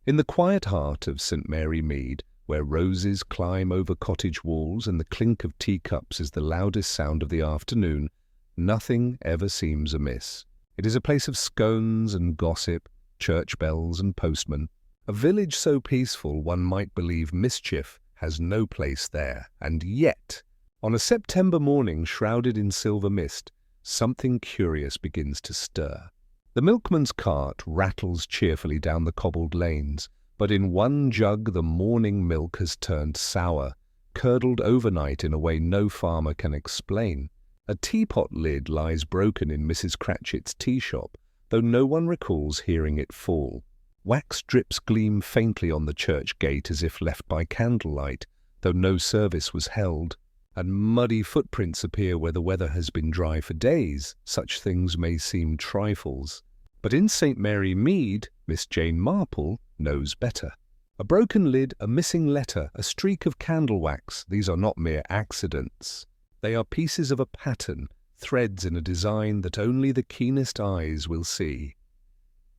In the quiet heart of St. Mary Mead, where roses climb over cottage walls and the clink of teacups is the loudest sound of the afternoon, nothing ever seems amiss. It is a place of scones and gossip, church bells and postmen, a village so peaceful one might believe mischief has no place there. And yet, on a September morning shrouded in silver mist, something curious begins to stir. The milkman's cart rattles cheerfully down the cobbled lanes, but in one jug the morning milk has turned sour, curdled overnight in a way no farmer can explain. A teapot lid lies broken in Mrs. Cratchit's tea shop, though no one recalls hearing it fall. Wax drips gleam faintly on the church gate as if left by candlelight, though no service was held, and muddy footprints appear where the weather has been dry for days. Such things may seem trifles, but in St. Mary Mead, Miss Jane Marple knows better. A broken lid, a missing letter, a streak of candle wax, these are not mere accidents. They are pieces of a pattern, threads in a design that only the keenest eyes will see.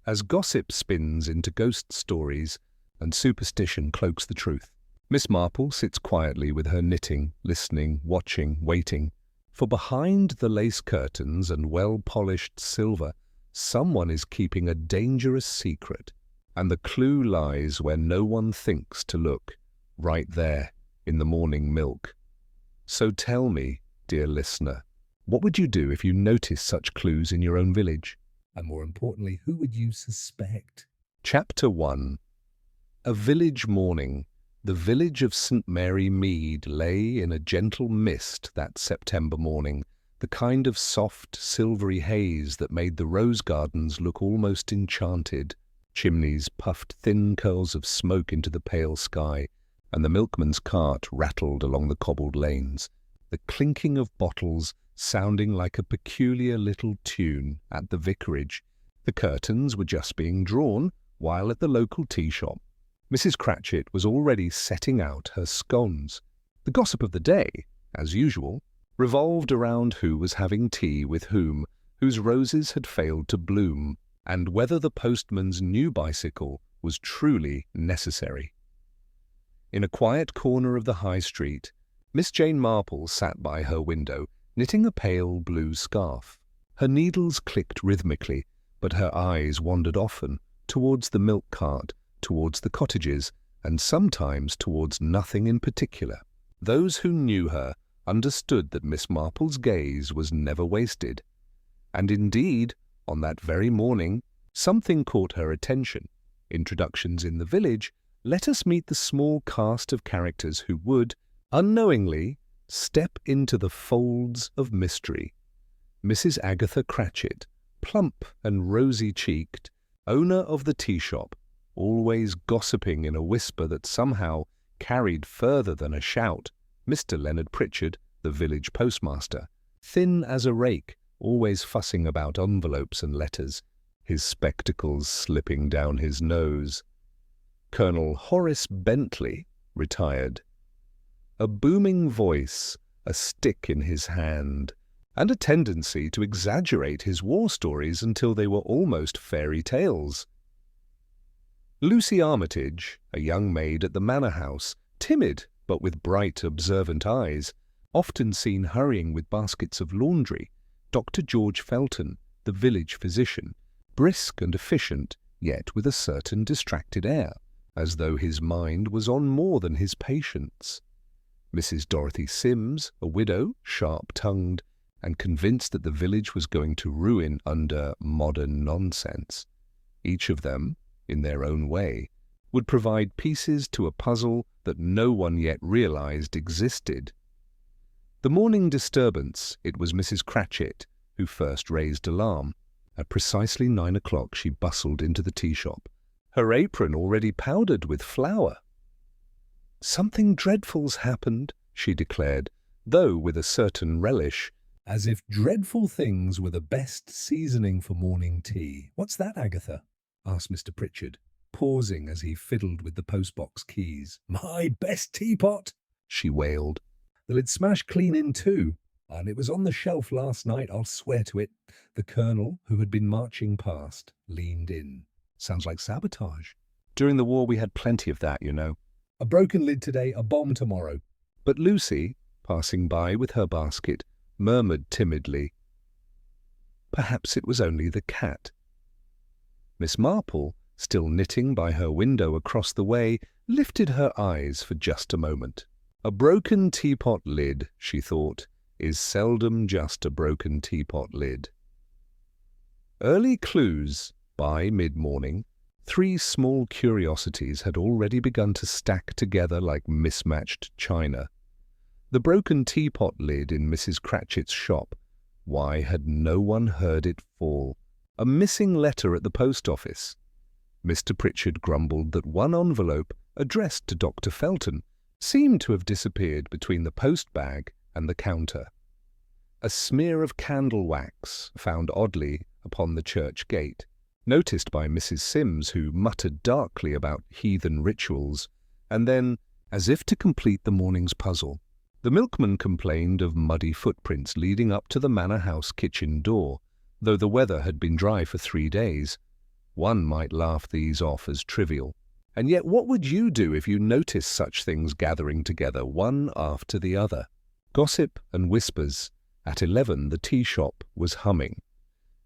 As gossip spins into ghost stories and superstition cloaks the truth, Miss Marple sits quietly with her knitting, listening, watching, waiting. For behind the lace curtains and well-polished silver, someone is keeping a dangerous secret, and the clue lies where no one thinks to look, right there in the morning milk. So tell me, dear listener, what would you do if you noticed such clues in your own village? And more importantly, who would you suspect? Chapter 1. A Village Morning. The village of St. Mary Mead lay in a gentle mist that September morning, the kind of soft, silvery haze that made the rose gardens look almost enchanted. Chimneys puffed thin curls of smoke into the pale sky, and the milkman's cart rattled along the cobbled lanes, the clinking of bottles sounding like a peculiar little tune at the vicarage. The curtains were just being drawn, while at the local tea shop, Mrs. Cratchit was already setting out her scones. The gossip of the day, as usual, revolved around who was having tea with whom, whose roses had failed to bloom, and whether the postman's new bicycle was truly necessary. In a quiet corner of the High Street, Miss Jane Marple sat by her window, knitting a pale blue scarf. Her needles clicked rhythmically, but her eyes wandered often towards the milk cart, towards the cottages, and sometimes towards nothing in particular. Those who knew her understood that Miss Marple's gaze was never wasted. And indeed, on that very morning, something caught her attention. Introductions in the village let us meet the small cast of characters who would, unknowingly, step into the folds of mystery. Mrs. Agatha Cratchit, plump and rosy-cheeked, owner of the tea shop, always gossiping in a whisper that somehow carried further than a shout. Mr. Leonard Pritchard, the village postmaster, thin as a rake, always fussing about envelopes and letters, his spectacles slipping down his nose. Colonel Horace Bentley, retired. A booming voice, a stick in his hand, and a tendency to exaggerate his war stories until they were almost fairy tales. Lucy Armitage, a young maid at the manor house, timid but with bright, observant eyes, often seen hurrying with baskets of laundry. Dr. George Felton, the village physician, brisk and efficient, yet with a certain distracted air, as though his mind was on more than his patients. Mrs. Dorothy Sims, a widow, sharp-tongued, and convinced that the village was going to ruin under modern nonsense. Each of them, in their own way, would provide pieces to a puzzle that no one yet realized existed. The morning disturbance, it was Mrs. Cratchit who first raised alarm. At precisely 9 o'clock she bustled into the tea shop, her apron already powdered with flour. "Something dreadful's happened," she declared, though with a certain relish, as if dreadful things were the best seasoning for morning tea. "What's that, Agatha?" asked Mr. Pritchard, pausing as he fiddled with the postbox keys. "My best teapot," she wailed. "The lid smashed clean in two, and it was on the shelf last night, I'll swear to it." The colonel, who had been marching past, leaned in. "Sounds like sabotage." During the war we had plenty of that, you know. A broken lid today, a bomb tomorrow. But Lucy, passing by with her basket, murmured timidly, "Perhaps it was only the cat." Miss Marple, still knitting by her window across the way, lifted her eyes for just a moment. A broken teapot lid, she thought, is seldom just a broken teapot lid. Early clues. By mid-morning, 3 small curiosities had already begun to stack together like mismatched china. The broken teapot lid in Mrs. Cratchit's shop. Why had no one heard it fall? A missing letter at the post office. Mr. Pritchard grumbled that one envelope, addressed to Dr. Felton, seemed to have disappeared between the post-bag and the counter. A smear of candle wax, found oddly upon the church gate, noticed by Mrs. Sims, who muttered darkly about heathen rituals, and then, as if to complete the morning's puzzle, the milkman complained of muddy footprints leading up to the manor house kitchen door, though the weather had been dry for 3 days. One might laugh these off as trivial. And yet what would you do if you noticed such things gathering together, one after the other? Gossip and whispers. At 11 the tea shop was humming.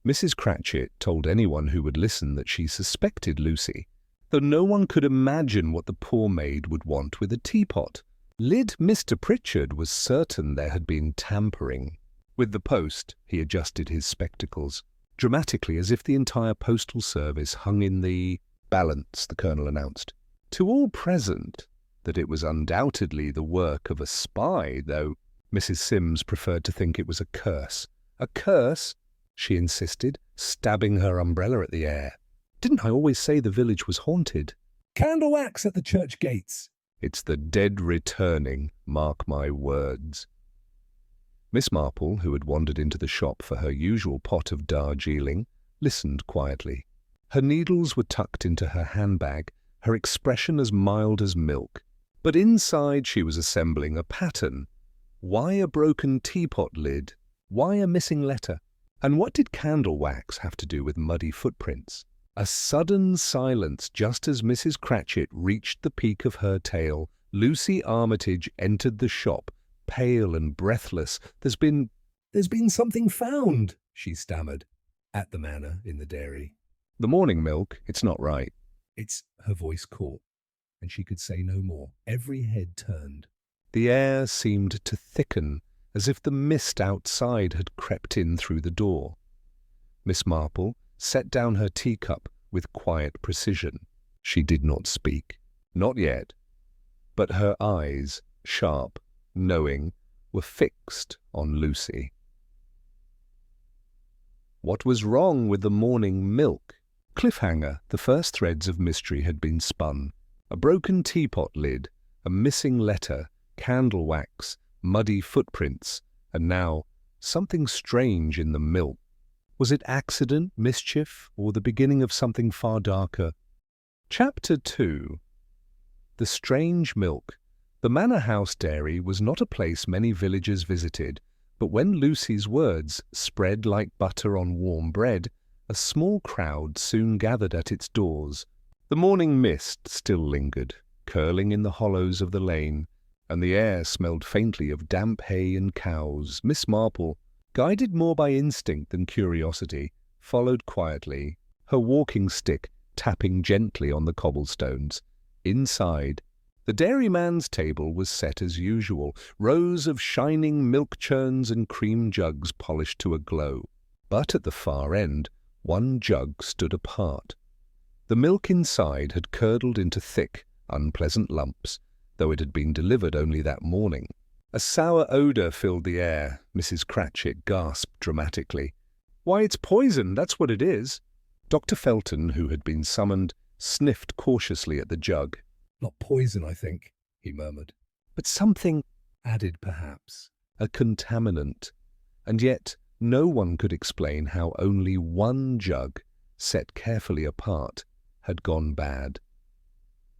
Mrs. Cratchit told anyone who would listen that she suspected Lucy, though no one could imagine what the poor maid would want with a teapot. Mr. Pritchard was certain there had been tampering. With the post, he adjusted his spectacles, dramatically as if the entire postal service hung in the balance, the Colonel announced. To all present, that it was undoubtedly the work of a spy, though Mrs. Sims preferred to think it was a curse. A curse? She insisted, stabbing her umbrella at the air. Didn't I always say the village was haunted? Candle wax at the church gates. It's the dead returning, mark my words. Miss Marple, who had wandered into the shop for her usual pot of Darjeeling, listened quietly. Her needles were tucked into her handbag, her expression as mild as milk. But inside she was assembling a pattern. Why a broken teapot lid? Why a missing letter? And what did candle wax have to do with muddy footprints? A sudden silence just as Mrs. Cratchit reached the peak of her tail. Lucy Armitage entered the shop, pale and breathless. There's been something found, she stammered. At the manor, in the dairy. The morning milk, it's not right. Her voice caught, and she could say no more. Every head turned. The air seemed to thicken, as if the mist outside had crept in through the door. Miss Marple set down her teacup with quiet precision. She did not speak. Not yet. But her eyes, sharp, knowing, were fixed on Lucy. What was wrong with the morning milk? Cliffhanger, the first threads of mystery had been spun. A broken teapot lid, a missing letter, candle wax, muddy footprints, and now something strange in the milk. Was it accident, mischief, or the beginning of something far darker? Chapter 2. The strange milk. The manor house dairy was not a place many villagers visited, but when Lucy's words spread like butter on warm bread, a small crowd soon gathered at its doors. The morning mist still lingered, curling in the hollows of the lane, and the air smelled faintly of damp hay and cows. Miss Marple, guided more by instinct than curiosity, followed quietly, her walking stick tapping gently on the cobblestones. Inside, the dairyman's table was set as usual, rows of shining milk churns and cream jugs polished to a glow. But at the far end, one jug stood apart. The milk inside had curdled into thick, unpleasant lumps, though it had been delivered only that morning. A sour odour filled the air. Mrs. Cratchit gasped dramatically. "Why, it's poison, that's what it is." Dr. Felton, who had been summoned, sniffed cautiously at the jug. "Not poison, I think," he murmured. "But something added, perhaps. A contaminant. And yet no one could explain how only one jug, set carefully apart, had gone bad.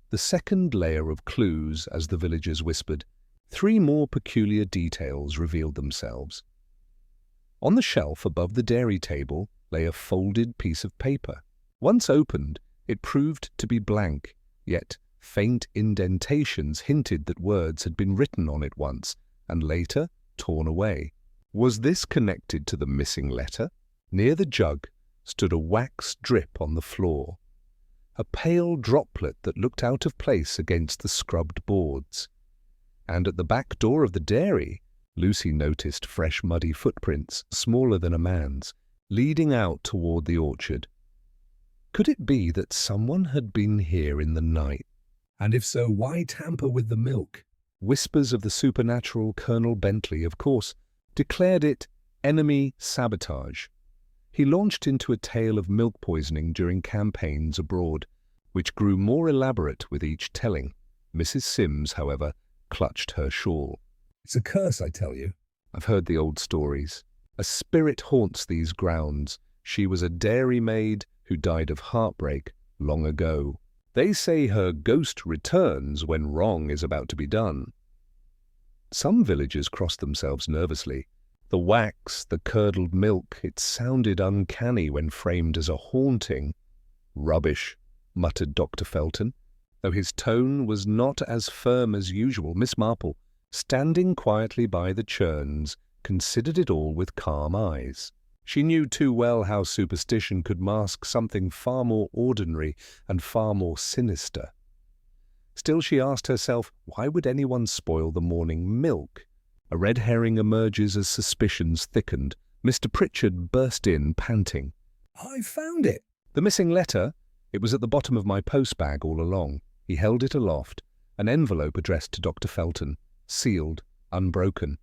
The second layer of clues, as the villagers whispered, 3 more peculiar details revealed themselves. On the shelf above the dairy table lay a folded piece of paper. Once opened, It proved to be blank, yet faint indentations hinted that words had been written on it once, and later torn away. Was this connected to the missing letter? Near the jug stood a wax drip on the floor, a pale droplet that looked out of place against the scrubbed boards. And at the back door of the dairy, Lucy noticed fresh muddy footprints, smaller than a man's, leading out toward the orchard. Could it be that someone had been here in the night? And if so, why tamper with the milk? Whispers of the supernatural Colonel Bentley, of course, declared it enemy sabotage. He launched into a tale of milk poisoning during campaigns abroad, which grew more elaborate with each telling. Mrs. Sims, however, clutched her shawl. It's a curse, I tell you. I've heard the old stories. A spirit haunts these grounds. She was a dairymaid who died of heartbreak long ago. They say her ghost returns when wrong is about to be done. Some villagers crossed themselves nervously. The wax, the curdled milk, it sounded uncanny when framed as a haunting. Rubbish, muttered Dr. Felton, though his tone was not as firm as usual. Miss Marple, standing quietly by the churns, considered it all with calm eyes. She knew too well how superstition could mask something far more ordinary and far more sinister. Still, she asked herself, why would anyone spoil the morning milk? A red herring emerges as suspicions thickened. Mr. Pritchard burst in, panting. I found it. The missing letter? It was at the bottom of my post-bag all along. He held it aloft, an envelope addressed to Dr. Felton, sealed, unbroken.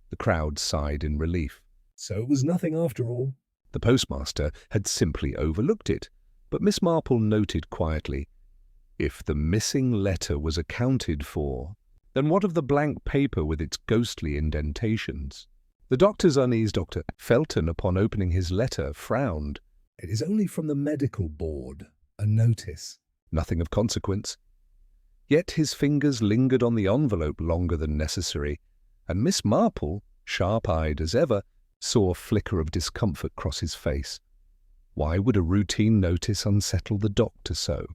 The crowd sighed in relief. So it was nothing after all. The postmaster had simply overlooked it, but Miss Marple noted quietly, if the missing letter was accounted for, then what of the blank paper with its ghostly indentations? The doctor's uneasy Dr. Felton, upon opening his letter, frowned. It is only from the medical board, a notice. Nothing of consequence. Yet his fingers lingered on the envelope longer than necessary, and Miss Marple, sharp-eyed as ever, saw a flicker of discomfort cross his face. Why would a routine notice unsettle the doctor so?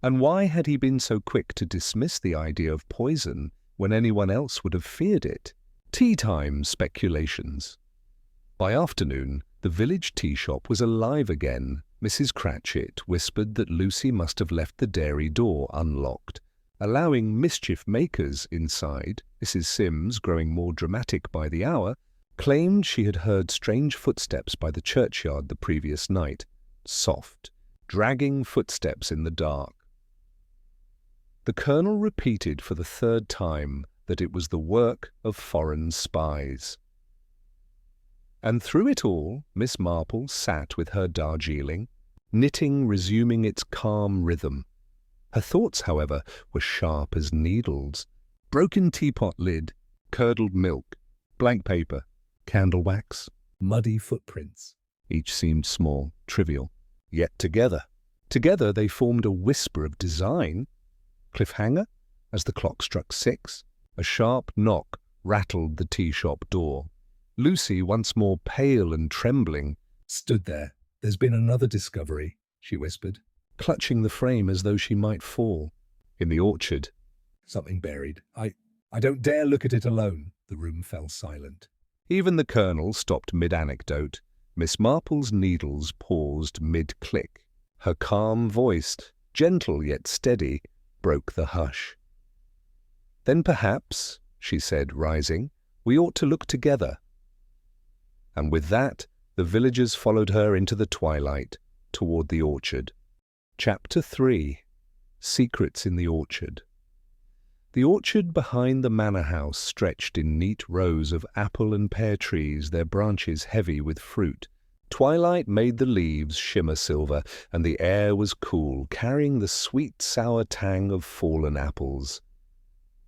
And why had he been so quick to dismiss the idea of poison when anyone else would have feared it? Tea-time speculations. By afternoon, the village tea shop was alive again. Mrs. Cratchit whispered that Lucy must have left the dairy door unlocked, allowing mischief-makers inside. Mrs. Sims, growing more dramatic by the hour, claimed she had heard strange footsteps by the churchyard the previous night, soft, dragging footsteps in the dark. The Colonel repeated for the third time that it was the work of foreign spies. And through it all, Miss Marple sat with her Darjeeling, knitting resuming its calm rhythm. Her thoughts, however, were sharp as needles. Broken teapot lid, curdled milk, blank paper, candle wax, muddy footprints. Each seemed small, trivial, yet together. Together they formed a whisper of design. Cliffhanger, as the clock struck 6, a sharp knock rattled the tea-shop door. Lucy, once more pale and trembling, stood there. There's been another discovery, she whispered, clutching the frame as though she might fall. In the orchard. Something buried. I don't dare look at it alone. The room fell silent. Even the Colonel stopped mid-anecdote. Miss Marple's needles paused mid-click. Her calm voice, gentle yet steady, broke the hush. Then perhaps, she said, rising, we ought to look together. And with that, the villagers followed her into the twilight, toward the orchard. Chapter 3. Secrets in the Orchard. The orchard behind the manor house stretched in neat rows of apple and pear trees, their branches heavy with fruit. Twilight made the leaves shimmer silver, and the air was cool, carrying the sweet, sour tang of fallen apples.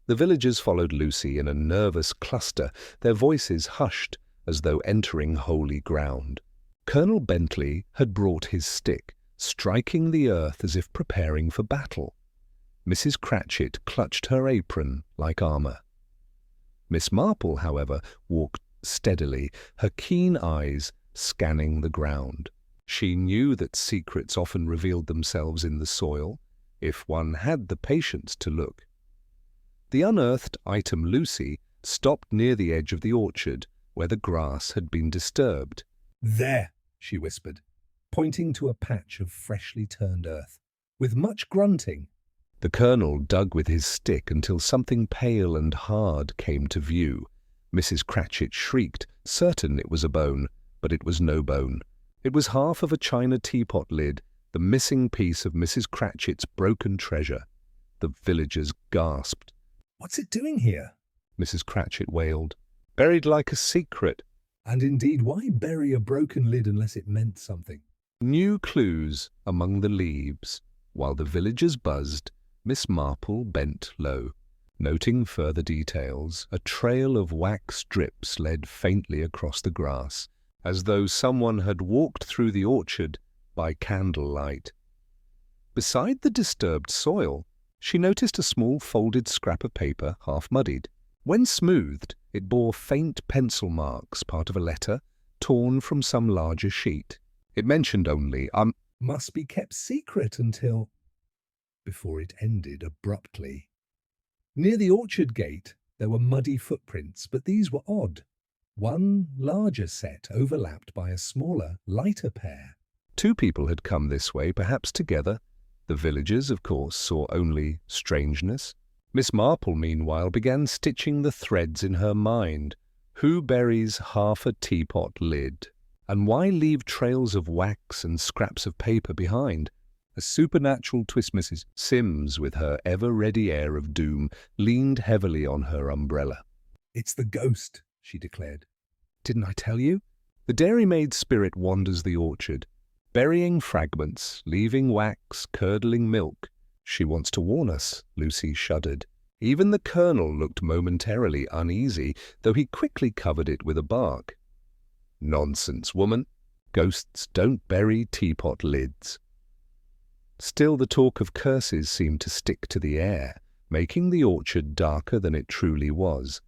The villagers followed Lucy in a nervous cluster, their voices hushed as though entering holy ground. Colonel Bentley had brought his stick, striking the earth as if preparing for battle. Mrs. Cratchit clutched her apron like armour. Miss Marple, however, walked steadily, her keen eyes scanning the ground. She knew that secrets often revealed themselves in the soil, if one had the patience to look. The unearthed item Lucy stopped near the edge of the orchard, where the grass had been disturbed. "There," she whispered, pointing to a patch of freshly turned earth. With much grunting, The colonel dug with his stick until something pale and hard came to view. Mrs. Cratchit shrieked, certain it was a bone, but it was no bone. It was half of a china teapot lid, the missing piece of Mrs. Cratchit's broken treasure. The villagers gasped. "What's it doing here?" Mrs. Cratchit wailed. "Buried like a secret." And indeed, why bury a broken lid unless it meant something? New clues among the leaves. While the villagers buzzed, Miss Marple bent low. Noting further details, a trail of wax drips led faintly across the grass, as though someone had walked through the orchard by candlelight. Beside the disturbed soil, she noticed a small folded scrap of paper, half muddied. When smoothed, it bore faint pencil marks, part of a letter, torn from some larger sheet. It mentioned only, Must be kept secret until... before it ended abruptly. Near the orchard gate, there were muddy footprints, but these were odd. One larger set overlapped by a smaller, lighter pair. Two people had come this way, perhaps together. The villagers, of course, saw only strangeness. Miss Marple, meanwhile, began stitching the threads in her mind. Who buries half a teapot lid? And why leave trails of wax and scraps of paper behind? A supernatural twist. Mrs. Sims, with her ever-ready air of doom, leaned heavily on her umbrella. "It's the ghost," she declared. "Didn't I tell you?" The dairymaid's spirit wanders the orchard, burying fragments, leaving wax, curdling milk. She wants to warn us, Lucy shuddered. Even the colonel looked momentarily uneasy, though he quickly covered it with a bark. "Nonsense, woman. Ghosts don't bury teapot lids." Still, the talk of curses seemed to stick to the air, making the orchard darker than it truly was.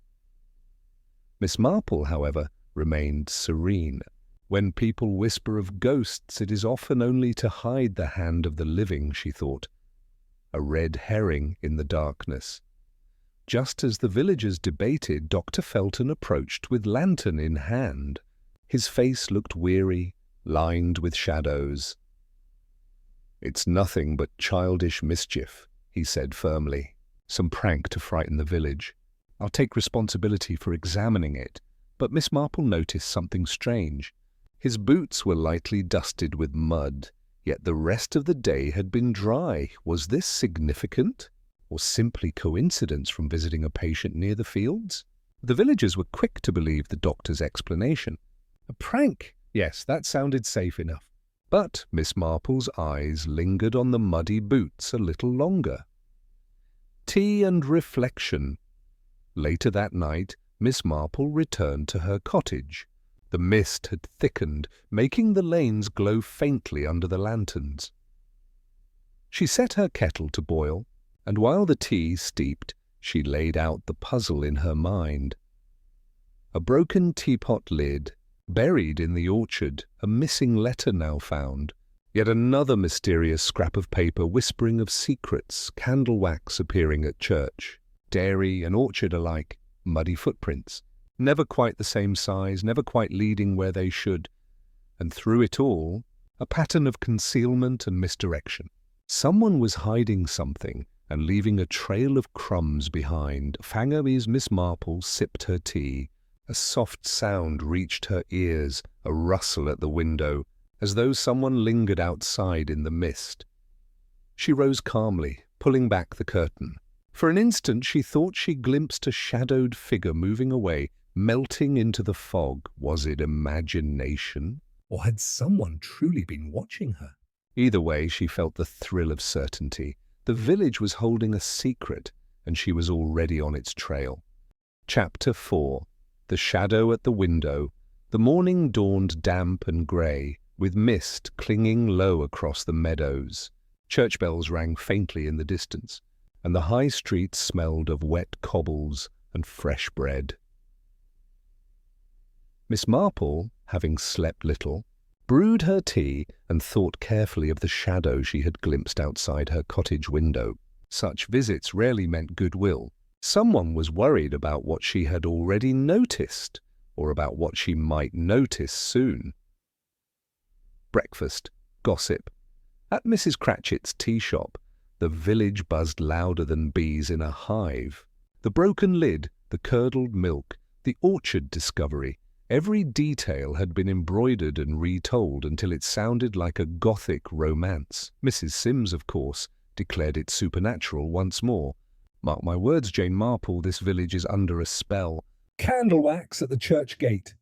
Miss Marple, however, remained serene. When people whisper of ghosts, it is often only to hide the hand of the living, she thought. A red herring in the darkness. Just as the villagers debated, Dr. Felton approached with lantern in hand. His face looked weary, lined with shadows. "It's nothing but childish mischief," he said firmly. "Some prank to frighten the village. I'll take responsibility for examining it." But Miss Marple noticed something strange. His boots were lightly dusted with mud, yet the rest of the day had been dry. Was this significant, or simply coincidence from visiting a patient near the fields? The villagers were quick to believe the doctor's explanation. A prank? Yes, that sounded safe enough. But Miss Marple's eyes lingered on the muddy boots a little longer. Tea and reflection. Later that night, Miss Marple returned to her cottage. The mist had thickened, making the lanes glow faintly under the lanterns. She set her kettle to boil, and while the tea steeped, she laid out the puzzle in her mind. A broken teapot lid, buried in the orchard, a missing letter now found, yet another mysterious scrap of paper whispering of secrets, candle wax appearing at church, dairy and orchard alike, muddy footprints, never quite the same size, never quite leading where they should, and through it all, a pattern of concealment and misdirection. Someone was hiding something and leaving a trail of crumbs behind. Fangaby's Miss Marple sipped her tea. A soft sound reached her ears, a rustle at the window, as though someone lingered outside in the mist. She rose calmly, pulling back the curtain. For an instant she thought she glimpsed a shadowed figure moving away, melting into the fog. Was it imagination? Or had someone truly been watching her? Either way, she felt the thrill of certainty. The village was holding a secret, and she was already on its trail. Chapter 4. The shadow at the window. The morning dawned damp and grey, with mist clinging low across the meadows. Church bells rang faintly in the distance, and the high street smelled of wet cobbles and fresh bread. Miss Marple, having slept little, brewed her tea, and thought carefully of the shadow she had glimpsed outside her cottage window. Such visits rarely meant goodwill. Someone was worried about what she had already noticed, or about what she might notice soon. Breakfast, gossip. At Mrs. Cratchit's tea shop, the village buzzed louder than bees in a hive. The broken lid, the curdled milk, the orchard discovery, every detail had been embroidered and retold until it sounded like a Gothic romance. Mrs. Sims, of course, declared it supernatural once more. Mark my words, Jane Marple, this village is under a spell. Candle wax at the church gate.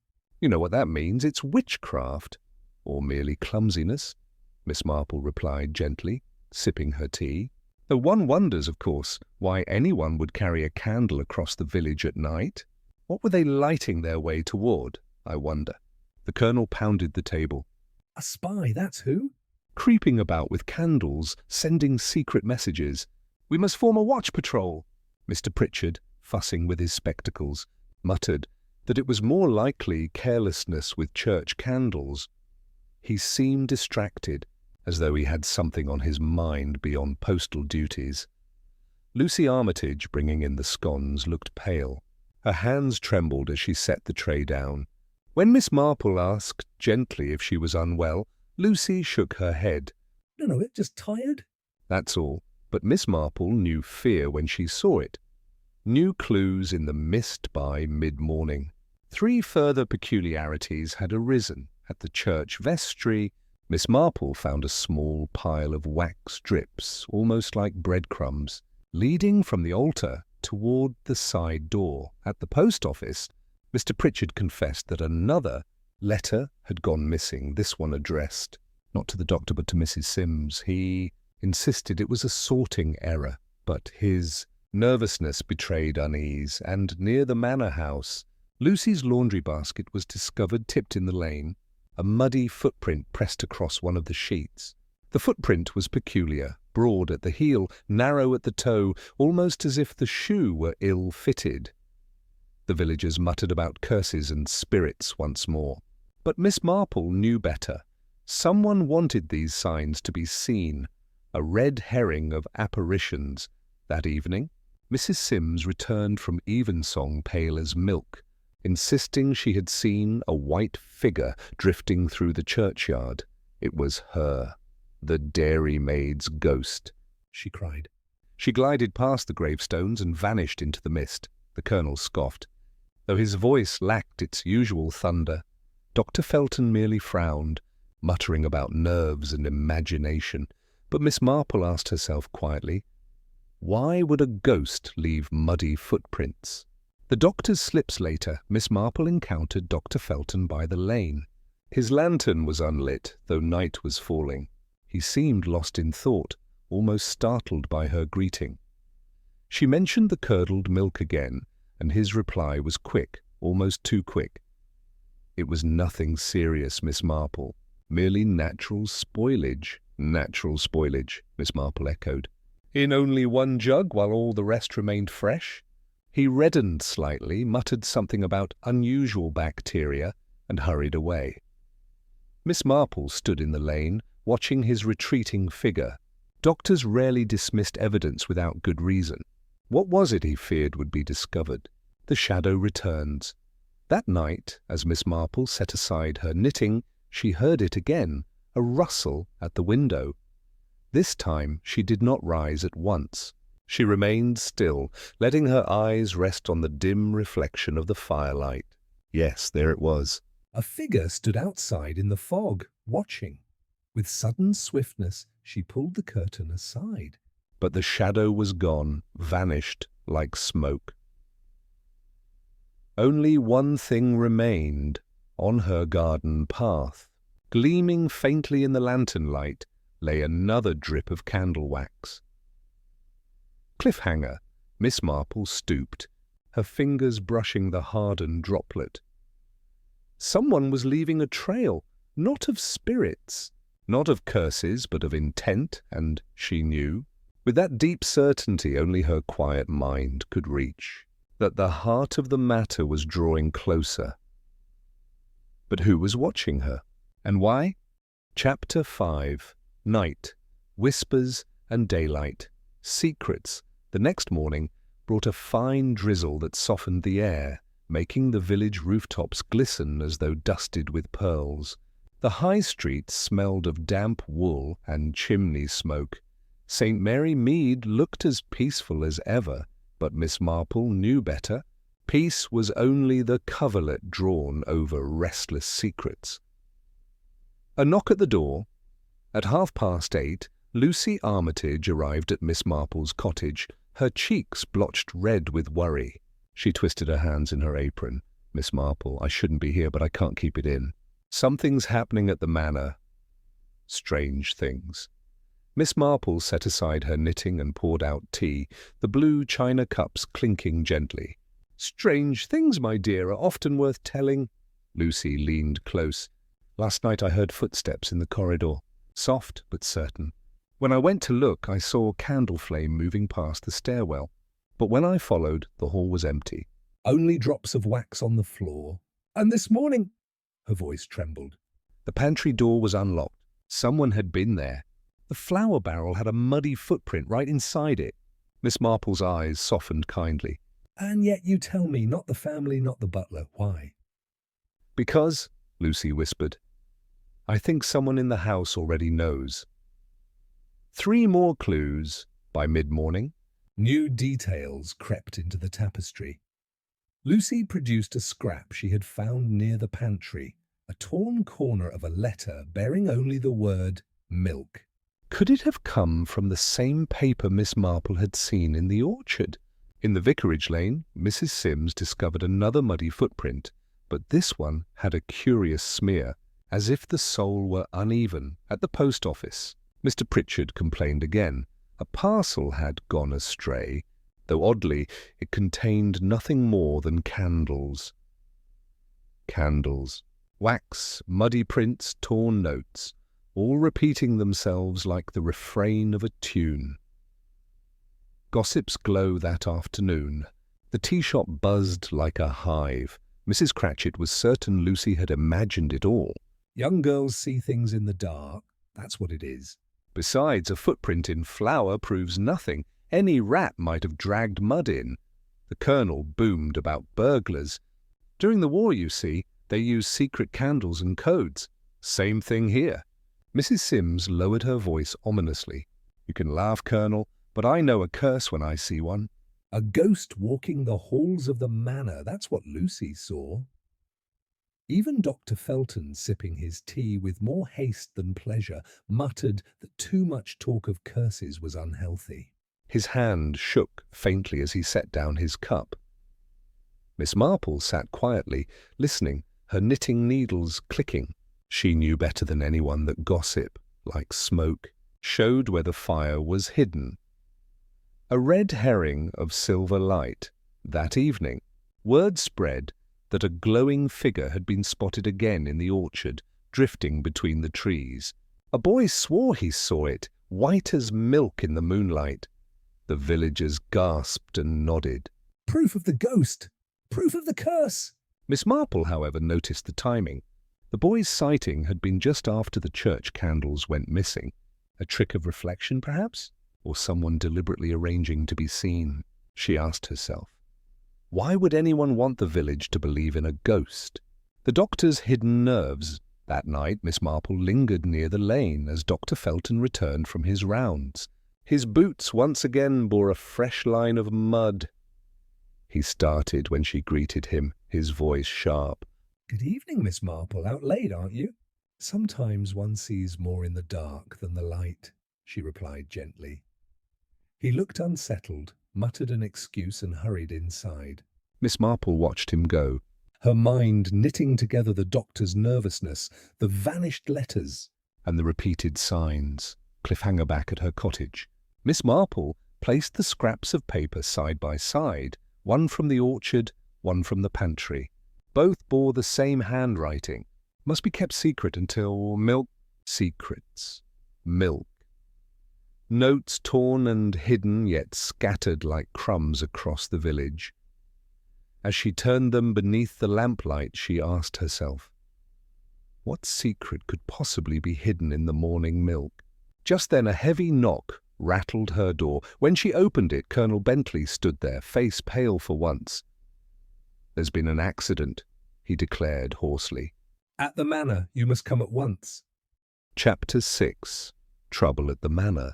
You know what that means. It's witchcraft. Or merely clumsiness, Miss Marple replied gently, sipping her tea. Though one wonders, of course, why anyone would carry a candle across the village at night. What were they lighting their way toward, I wonder? The Colonel pounded the table. A spy, that's who. Creeping about with candles, sending secret messages. We must form a watch patrol. Mr. Pritchard, fussing with his spectacles, muttered that it was more likely carelessness with church candles. He seemed distracted, as though he had something on his mind beyond postal duties. Lucy Armitage, bringing in the scones, looked pale. Her hands trembled as she set the tray down. When Miss Marple asked gently if she was unwell, Lucy shook her head. No, just tired. That's all. But Miss Marple knew fear when she saw it. New clues in the mist by mid-morning. 3 further peculiarities had arisen. At the church vestry, Miss Marple found a small pile of wax drips, almost like breadcrumbs, leading from the altar toward the side door. At the post office, Mr. Pritchard confessed that another letter had gone missing, this one addressed, not to the doctor but to Mrs. Sims. He insisted it was a sorting error, but his nervousness betrayed unease, and near the manor house, Lucy's laundry basket was discovered tipped in the lane, a muddy footprint pressed across one of the sheets. The footprint was peculiar, broad at the heel, narrow at the toe, almost as if the shoe were ill-fitted. The villagers muttered about curses and spirits once more. But Miss Marple knew better. Someone wanted these signs to be seen, a red herring of apparitions. That evening, Mrs. Sims returned from evensong pale as milk, insisting she had seen a white figure drifting through the churchyard. It was her, the dairymaid's ghost, she cried. She glided past the gravestones and vanished into the mist. The Colonel scoffed. Though his voice lacked its usual thunder, Dr. Felton merely frowned, muttering about nerves and imagination. But Miss Marple asked herself quietly, why would a ghost leave muddy footprints? The doctor's slips later, Miss Marple encountered Dr. Felton by the lane. His lantern was unlit, though night was falling. He seemed lost in thought, almost startled by her greeting. She mentioned the curdled milk again, and his reply was quick, almost too quick. It was nothing serious, Miss Marple. Merely natural spoilage. Natural spoilage, Miss Marple echoed. In only one jug while all the rest remained fresh? He reddened slightly, muttered something about unusual bacteria, and hurried away. Miss Marple stood in the lane, watching his retreating figure. Doctors rarely dismissed evidence without good reason. What was it he feared would be discovered? The shadow returns. That night, as Miss Marple set aside her knitting, she heard it again, a rustle at the window. This time she did not rise at once. She remained still, letting her eyes rest on the dim reflection of the firelight. Yes, there it was. A figure stood outside in the fog, watching. With sudden swiftness, she pulled the curtain aside. But the shadow was gone, vanished like smoke. Only one thing remained, on her garden path. Gleaming faintly in the lantern light lay another drip of candle wax. Cliffhanger. Miss Marple stooped, her fingers brushing the hardened droplet. Someone was leaving a trail, not of spirits, not of curses, but of intent, and she knew, with that deep certainty only her quiet mind could reach, that the heart of the matter was drawing closer. But who was watching her? And why? Chapter 5. Night. Whispers and daylight. Secrets. The next morning brought a fine drizzle that softened the air, making the village rooftops glisten as though dusted with pearls. The high street smelled of damp wool and chimney smoke. St. Mary Mead looked as peaceful as ever, but Miss Marple knew better. Peace was only the coverlet drawn over restless secrets. A knock at the door. At 8:30, Lucy Armitage arrived at Miss Marple's cottage, her cheeks blotched red with worry. She twisted her hands in her apron. "Miss Marple, I shouldn't be here, but I can't keep it in. Something's happening at the manor." Strange things. Miss Marple set aside her knitting and poured out tea, the blue china cups clinking gently. "Strange things, my dear, are often worth telling." Lucy leaned close. "Last night I heard footsteps in the corridor, soft but certain. When I went to look, I saw a candle flame moving past the stairwell. But when I followed, the hall was empty. Only drops of wax on the floor. And this morning—" her voice trembled. The pantry door was unlocked. Someone had been there. The flour barrel had a muddy footprint right inside it. Miss Marple's eyes softened kindly. "And yet you tell me, not the family, not the butler. Why?" "Because," Lucy whispered, "I think someone in the house already knows." 3 more clues by mid-morning. New details crept into the tapestry. Lucy produced a scrap she had found near the pantry, a torn corner of a letter bearing only the word milk. Could it have come from the same paper Miss Marple had seen in the orchard? In the vicarage lane, Mrs. Sims discovered another muddy footprint, but this one had a curious smear, as if the sole were uneven. At the post office, Mr. Pritchard complained again. A parcel had gone astray, though oddly it contained nothing more than candles. Candles. Wax, muddy prints, torn notes, all repeating themselves like the refrain of a tune. Gossip's glow that afternoon. The tea shop buzzed like a hive. Mrs. Cratchit was certain Lucy had imagined it all. Young girls see things in the dark. That's what it is. Besides, a footprint in flour proves nothing. Any rat might have dragged mud in. The Colonel boomed about burglars. During the war, you see, they used secret candles and codes. Same thing here. Mrs. Sims lowered her voice ominously. "You can laugh, Colonel, but I know a curse when I see one." A ghost walking the halls of the manor. That's what Lucy saw. Even Dr. Felton, sipping his tea with more haste than pleasure, muttered that too much talk of curses was unhealthy. His hand shook faintly as he set down his cup. Miss Marple sat quietly, listening, her knitting needles clicking. She knew better than anyone that gossip, like smoke, showed where the fire was hidden. A red herring of silver light. That evening, word spread that a glowing figure had been spotted again in the orchard, drifting between the trees. A boy swore he saw it, white as milk in the moonlight. The villagers gasped and nodded. Proof of the ghost! Proof of the curse! Miss Marple, however, noticed the timing. The boy's sighting had been just after the church candles went missing. A trick of reflection, perhaps? Or someone deliberately arranging to be seen? She asked herself. Why would anyone want the village to believe in a ghost? The doctor's hidden nerves. That night, Miss Marple lingered near the lane as Dr. Felton returned from his rounds. His boots once again bore a fresh line of mud. He started when she greeted him, his voice sharp. "Good evening, Miss Marple. Out late, aren't you?" "Sometimes one sees more in the dark than the light," she replied gently. He looked unsettled, muttered an excuse and hurried inside. Miss Marple watched him go, her mind knitting together the doctor's nervousness, the vanished letters, and the repeated signs. Cliffhanger back at her cottage. Miss Marple placed the scraps of paper side by side, one from the orchard, one from the pantry. Both bore the same handwriting. Must be kept secret until milk. Secrets. Milk. Notes torn and hidden, yet scattered like crumbs across the village. As she turned them beneath the lamplight, she asked herself, What secret could possibly be hidden in the morning milk? Just then a heavy knock rattled her door. When she opened it, Colonel Bentley stood there, face pale for once. "There's been an accident," he declared hoarsely. At the manor, you must come at once. Chapter 6. Trouble at the Manor.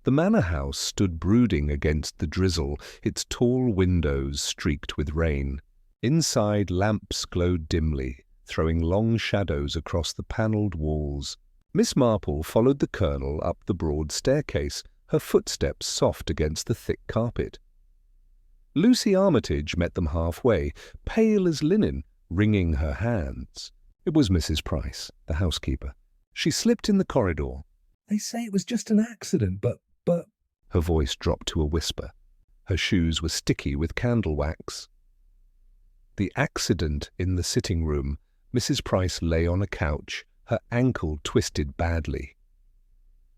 The manor house stood brooding against the drizzle, its tall windows streaked with rain. Inside, lamps glowed dimly, throwing long shadows across the panelled walls. Miss Marple followed the Colonel up the broad staircase, her footsteps soft against the thick carpet. Lucy Armitage met them halfway, pale as linen, wringing her hands. It was Mrs. Price, the housekeeper. She slipped in the corridor. They say it was just an accident, but... Her voice dropped to a whisper. Her shoes were sticky with candle wax. The accident in the sitting room. Mrs. Price lay on a couch, her ankle twisted badly.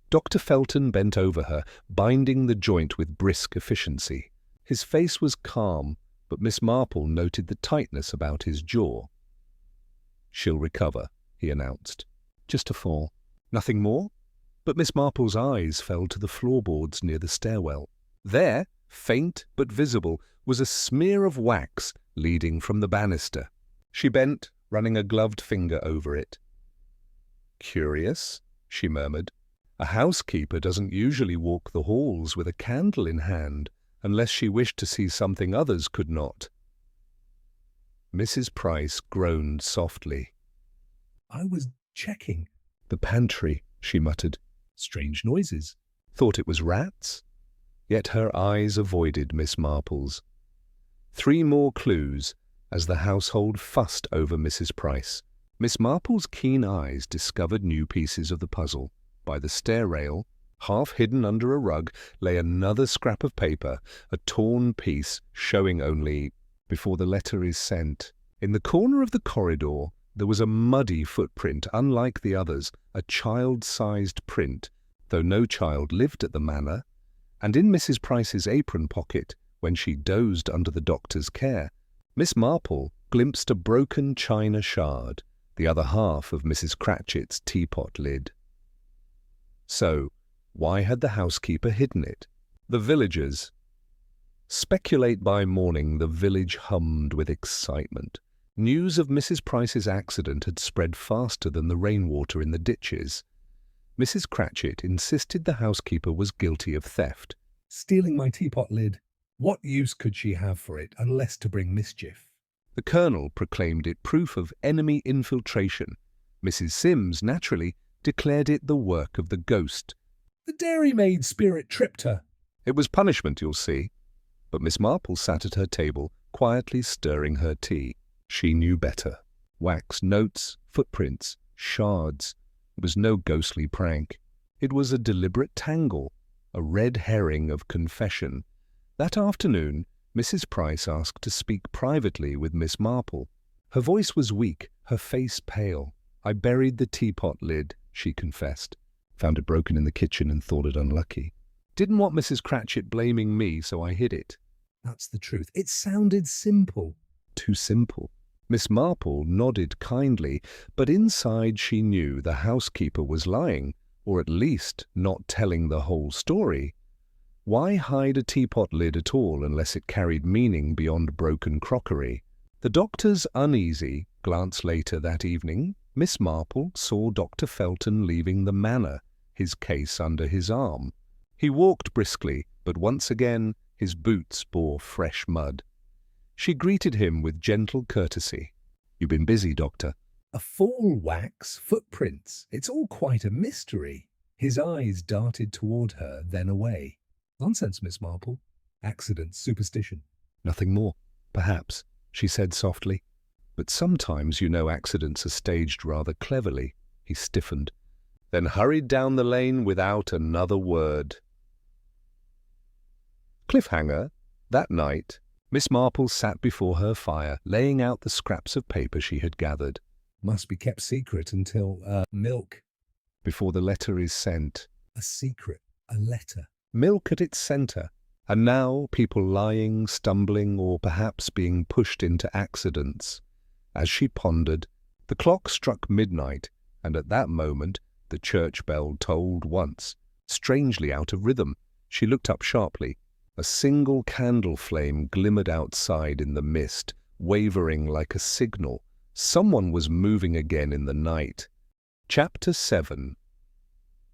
Dr. Felton bent over her, binding the joint with brisk efficiency. His face was calm, but Miss Marple noted the tightness about his jaw. "She'll recover," he announced. "Just a fall." "Nothing more?" But Miss Marple's eyes fell to the floorboards near the stairwell. There, faint but visible, was a smear of wax leading from the banister. She bent, running a gloved finger over it. "Curious," she murmured. "A housekeeper doesn't usually walk the halls with a candle in hand, unless she wished to see something others could not." Mrs. Price groaned softly. I was checking. "The pantry," she muttered. Strange noises. Thought it was rats? Yet her eyes avoided Miss Marple's. 3 more clues as the household fussed over Mrs. Price. Miss Marple's keen eyes discovered new pieces of the puzzle. By the stair rail, half hidden under a rug, lay another scrap of paper, a torn piece showing only "before the letter is sent." In the corner of the corridor, there was a muddy footprint, unlike the others, a child-sized print, though no child lived at the manor, and in Mrs. Price's apron pocket, when she dozed under the doctor's care, Miss Marple glimpsed a broken china shard, the other half of Mrs. Cratchit's teapot lid. So, why had the housekeeper hidden it? The villagers. Speculate by morning, the village hummed with excitement. News of Mrs. Price's accident had spread faster than the rainwater in the ditches. Mrs. Cratchit insisted the housekeeper was guilty of theft. Stealing my teapot lid. What use could she have for it, unless to bring mischief? The Colonel proclaimed it proof of enemy infiltration. Mrs. Sims, naturally, declared it the work of the ghost. The dairymaid spirit tripped her. It was punishment, you'll see. But Miss Marple sat at her table, quietly stirring her tea. She knew better. Wax notes, footprints, shards. It was no ghostly prank. It was a deliberate tangle, a red herring of confession. That afternoon, Mrs. Price asked to speak privately with Miss Marple. Her voice was weak, her face pale. "I buried the teapot lid," she confessed. "Found it broken in the kitchen and thought it unlucky. Didn't want Mrs. Cratchit blaming me, so I hid it." That's the truth. It sounded simple. Too simple. Miss Marple nodded kindly, but inside she knew the housekeeper was lying, or at least not telling the whole story. Why hide a teapot lid at all unless it carried meaning beyond broken crockery? The doctor's uneasy glance later that evening, Miss Marple saw Dr. Felton leaving the manor, his case under his arm. He walked briskly, but once again his boots bore fresh mud. She greeted him with gentle courtesy. "You've been busy, Doctor." A fall, wax, footprints. It's all quite a mystery. His eyes darted toward her, then away. Nonsense, Miss Marple. Accident, superstition. "Nothing more, perhaps," she said softly. "But sometimes, you know, accidents are staged rather cleverly." He stiffened, then hurried down the lane without another word. Cliffhanger. That night, Miss Marple sat before her fire, laying out the scraps of paper she had gathered. Must be kept secret until, milk. "Before the letter is sent." A secret, a letter. Milk at its centre. And now people lying, stumbling, or perhaps being pushed into accidents. As she pondered, The clock struck midnight, and at that moment the church bell tolled once, strangely out of rhythm. She looked up sharply. A single candle flame glimmered outside in the mist, wavering like a signal. Someone was moving again in the night. Chapter 7.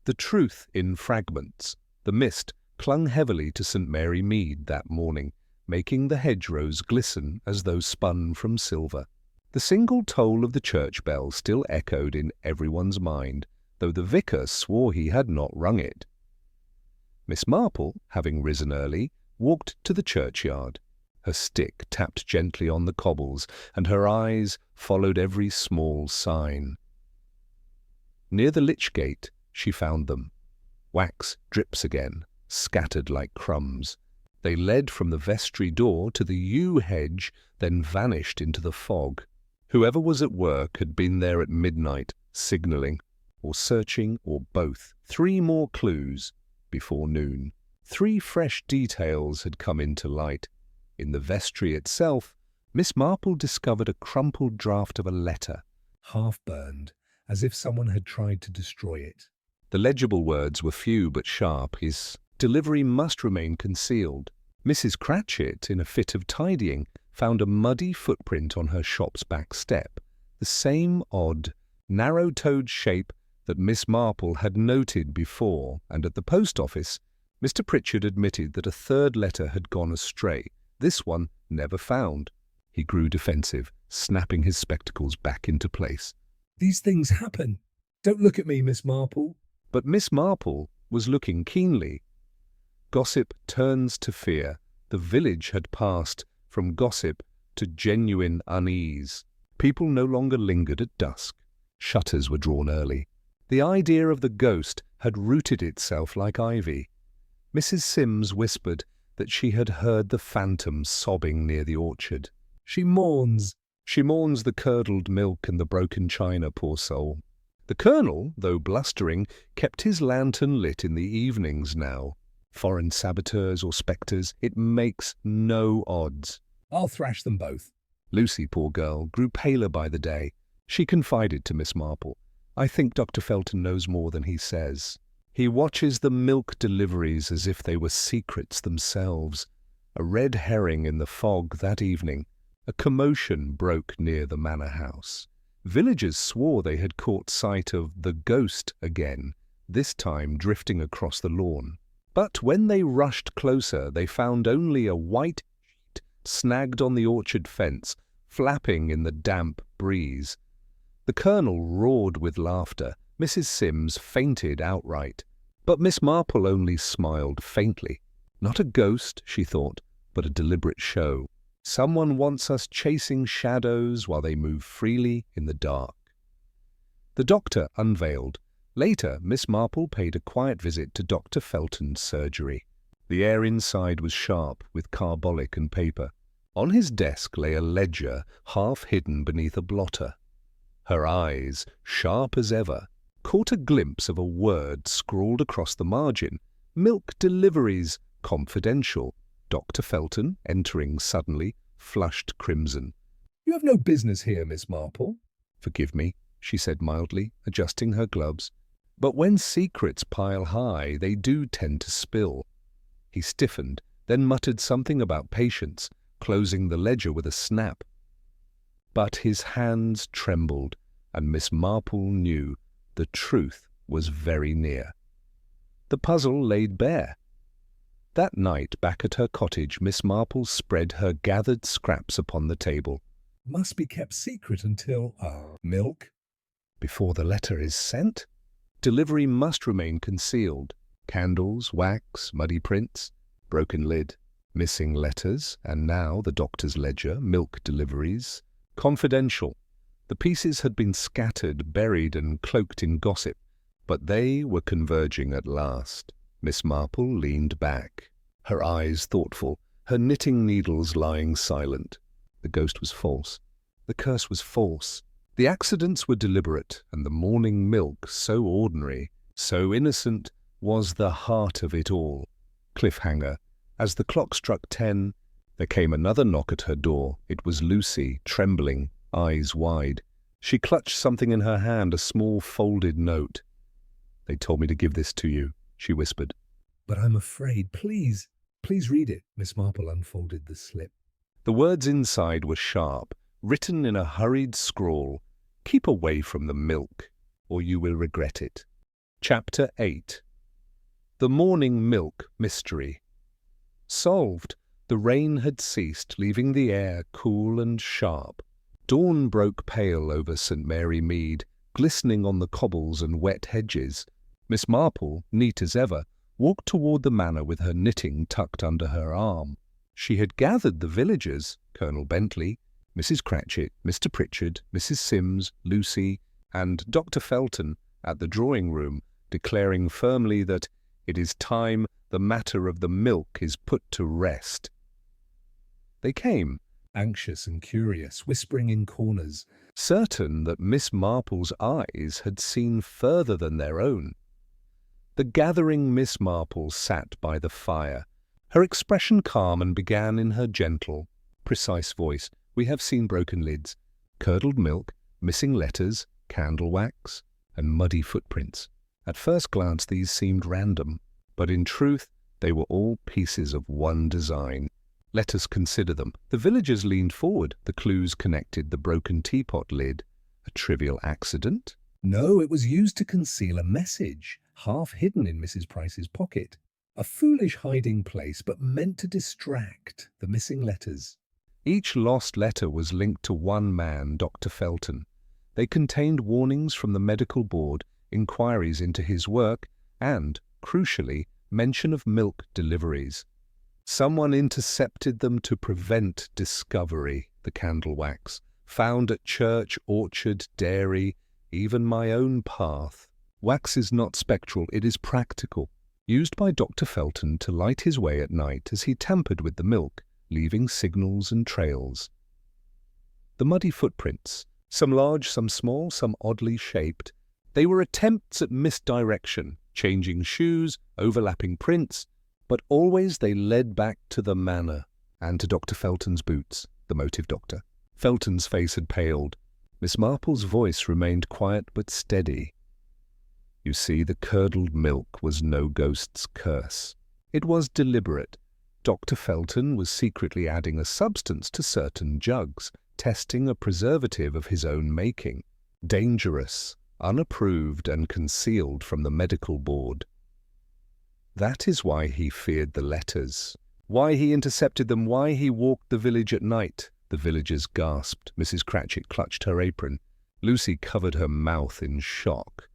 The truth in fragments. The mist clung heavily to St. Mary Mead that morning, making the hedgerows glisten as though spun from silver. The single toll of the church bell still echoed in everyone's mind, though the vicar swore he had not rung it. Miss Marple, having risen early, walked to the churchyard. Her stick tapped gently on the cobbles, and her eyes followed every small sign. Near the lich gate she found them. Wax drips again, scattered like crumbs. They led from the vestry door to the yew hedge, then vanished into the fog. Whoever was at work had been there at midnight, signalling, or searching, or both. 3 more clues before noon. 3 fresh details had come into light. In the vestry itself, Miss Marple discovered a crumpled draft of a letter, half-burned, as if someone had tried to destroy it. The legible words were few but sharp. His delivery must remain concealed. Mrs. Cratchit, in a fit of tidying, found a muddy footprint on her shop's back step, the same odd, narrow-toed shape that Miss Marple had noted before, and at the post office, Mr. Pritchard admitted that a 3rd letter had gone astray, this one never found. He grew defensive, snapping his spectacles back into place. These things happen. Don't look at me, Miss Marple. But Miss Marple was looking keenly. Gossip turns to fear. The village had passed from gossip to genuine unease. People no longer lingered at dusk. Shutters were drawn early. The idea of the ghost had rooted itself like ivy. Mrs. Sims whispered that she had heard the phantom sobbing near the orchard. She mourns. She mourns the curdled milk and the broken china, poor soul. The Colonel, though blustering, kept his lantern lit in the evenings now. Foreign saboteurs or spectres, it makes no odds. I'll thrash them both. Lucy, poor girl, grew paler by the day. She confided to Miss Marple, "I think Dr. Felton knows more than he says. He watches the milk deliveries as if they were secrets themselves." A red herring in the fog that evening. A commotion broke near the manor house. Villagers swore they had caught sight of the ghost again, this time drifting across the lawn. But when they rushed closer, they found only a white sheet snagged on the orchard fence, flapping in the damp breeze. The Colonel roared with laughter. Mrs. Sims fainted outright. But Miss Marple only smiled faintly. Not a ghost, she thought, but a deliberate show. Someone wants us chasing shadows while they move freely in the dark. The doctor unveiled. Later, Miss Marple paid a quiet visit to Dr. Felton's surgery. The air inside was sharp with carbolic and paper. On his desk lay a ledger half hidden beneath a blotter. Her eyes, sharp as ever, caught a glimpse of a word scrawled across the margin. Milk deliveries, confidential. Dr. Felton, entering suddenly, flushed crimson. You have no business here, Miss Marple. Forgive me, she said mildly, adjusting her gloves. But when secrets pile high, they do tend to spill. He stiffened, then muttered something about patience, closing the ledger with a snap. But his hands trembled, and Miss Marple knew the truth was very near. The puzzle laid bare. That night, back at her cottage, Miss Marple spread her gathered scraps upon the table. Must be kept secret until, milk? Before the letter is sent? Delivery must remain concealed. Candles, wax, muddy prints, broken lid, missing letters, and now the doctor's ledger, milk deliveries. Confidential. The pieces had been scattered, buried and cloaked in gossip, but they were converging at last. Miss Marple leaned back, her eyes thoughtful, her knitting needles lying silent. The ghost was false. The curse was false. The accidents were deliberate, and the morning milk, so ordinary, so innocent, was the heart of it all. Cliffhanger. As the clock struck 10, there came another knock at her door. It was Lucy, trembling, eyes wide. She clutched something in her hand, a small folded note. "They told me to give this to you," she whispered. "But I'm afraid. Please read it." Miss Marple unfolded the slip. The words inside were sharp, written in a hurried scrawl. "Keep away from the milk, or you will regret it." Chapter 8. The Morning Milk Mystery. Solved. The rain had ceased, leaving the air cool and sharp. Dawn broke pale over St. Mary Mead, glistening on the cobbles and wet hedges. Miss Marple, neat as ever, walked toward the manor with her knitting tucked under her arm. She had gathered the villagers, Colonel Bentley, Mrs. Cratchit, Mr. Pritchard, Mrs. Sims, Lucy, and Dr. Felton, at the drawing-room, declaring firmly that it is time the matter of the milk is put to rest. They came, Anxious and curious, whispering in corners, certain that Miss Marple's eyes had seen further than their own. The gathering Miss Marple sat by the fire, her expression calm, and began in her gentle, precise voice. "We have seen broken lids, curdled milk, missing letters, candle wax, and muddy footprints. At first glance these seemed random, but in truth they were all pieces of one design. Let us consider them." The villagers leaned forward. The clues connected the broken teapot lid. A trivial accident? No, it was used to conceal a message, half hidden in Mrs. Price's pocket. A foolish hiding place, but meant to distract the missing letters. Each lost letter was linked to one man, Dr. Felton. They contained warnings from the medical board, inquiries into his work, and, crucially, mention of milk deliveries. Someone intercepted them to prevent discovery. The candle wax, found at church, orchard, dairy, even my own path. Wax is not spectral, it is practical, used by Dr. Felton to light his way at night as he tampered with the milk, leaving signals and trails. The muddy footprints, some large, some small, some oddly shaped. They were attempts at misdirection, changing shoes, overlapping prints, but always they led back to the manor and to Dr. Felton's boots, the motive doctor. Felton's face had paled. Miss Marple's voice remained quiet but steady. "You see, the curdled milk was no ghost's curse. It was deliberate. Dr. Felton was secretly adding a substance to certain jugs, testing a preservative of his own making, dangerous, unapproved, and concealed from the medical board. That is why he feared the letters, why he intercepted them, why he walked the village at night." The villagers gasped. Mrs. Cratchit clutched her apron. Lucy covered her mouth in shock.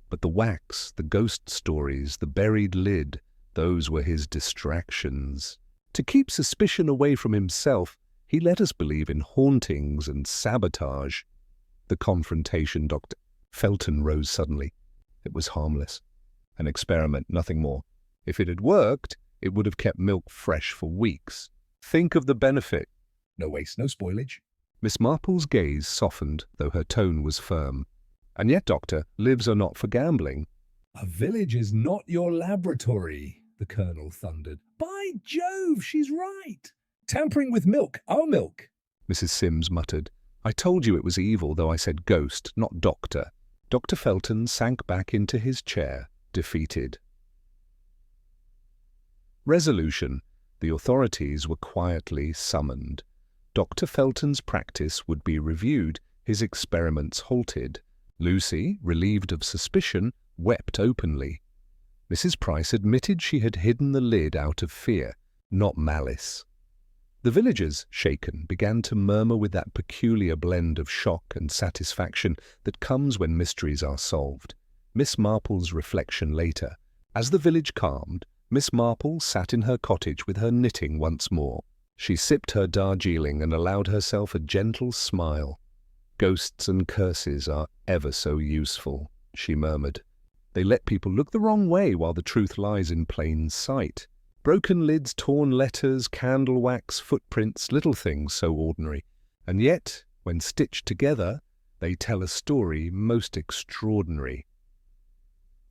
But the wax, the ghost stories, the buried lid, those were his distractions. To keep suspicion away from himself, he let us believe in hauntings and sabotage. The confrontation, Dr. Felton rose suddenly. It was harmless. An experiment, nothing more. If it had worked, it would have kept milk fresh for weeks. Think of the benefit. No waste, no spoilage. Miss Marple's gaze softened, though her tone was firm. "And yet, Doctor, lives are not for gambling." "A village is not your laboratory," the Colonel thundered. "By Jove, she's right. Tampering with milk, our milk." Mrs. Sims muttered. "I told you it was evil, though I said ghost, not doctor." Dr. Felton sank back into his chair, defeated. Resolution. The authorities were quietly summoned. Dr. Felton's practice would be reviewed, his experiments halted. Lucy, relieved of suspicion, wept openly. Mrs. Price admitted she had hidden the lid out of fear, not malice. The villagers, shaken, began to murmur with that peculiar blend of shock and satisfaction that comes when mysteries are solved. Miss Marple's reflection later. As the village calmed, Miss Marple sat in her cottage with her knitting once more. She sipped her Darjeeling and allowed herself a gentle smile. "Ghosts and curses are ever so useful," she murmured. "They let people look the wrong way while the truth lies in plain sight. Broken lids, torn letters, candle wax, footprints, little things so ordinary. And yet, when stitched together, they tell a story most extraordinary."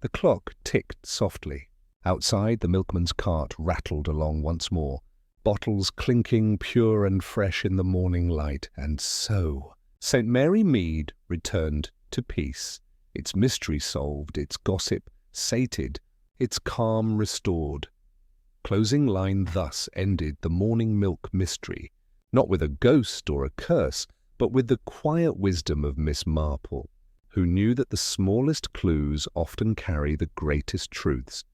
The clock ticked softly. Outside, the milkman's cart rattled along once more, bottles clinking pure and fresh in the morning light, and so St. Mary Mead returned to peace, its mystery solved, its gossip sated, its calm restored. Closing line thus ended the Morning Milk Mystery, not with a ghost or a curse, but with the quiet wisdom of Miss Marple, who knew that the smallest clues often carry the greatest truths,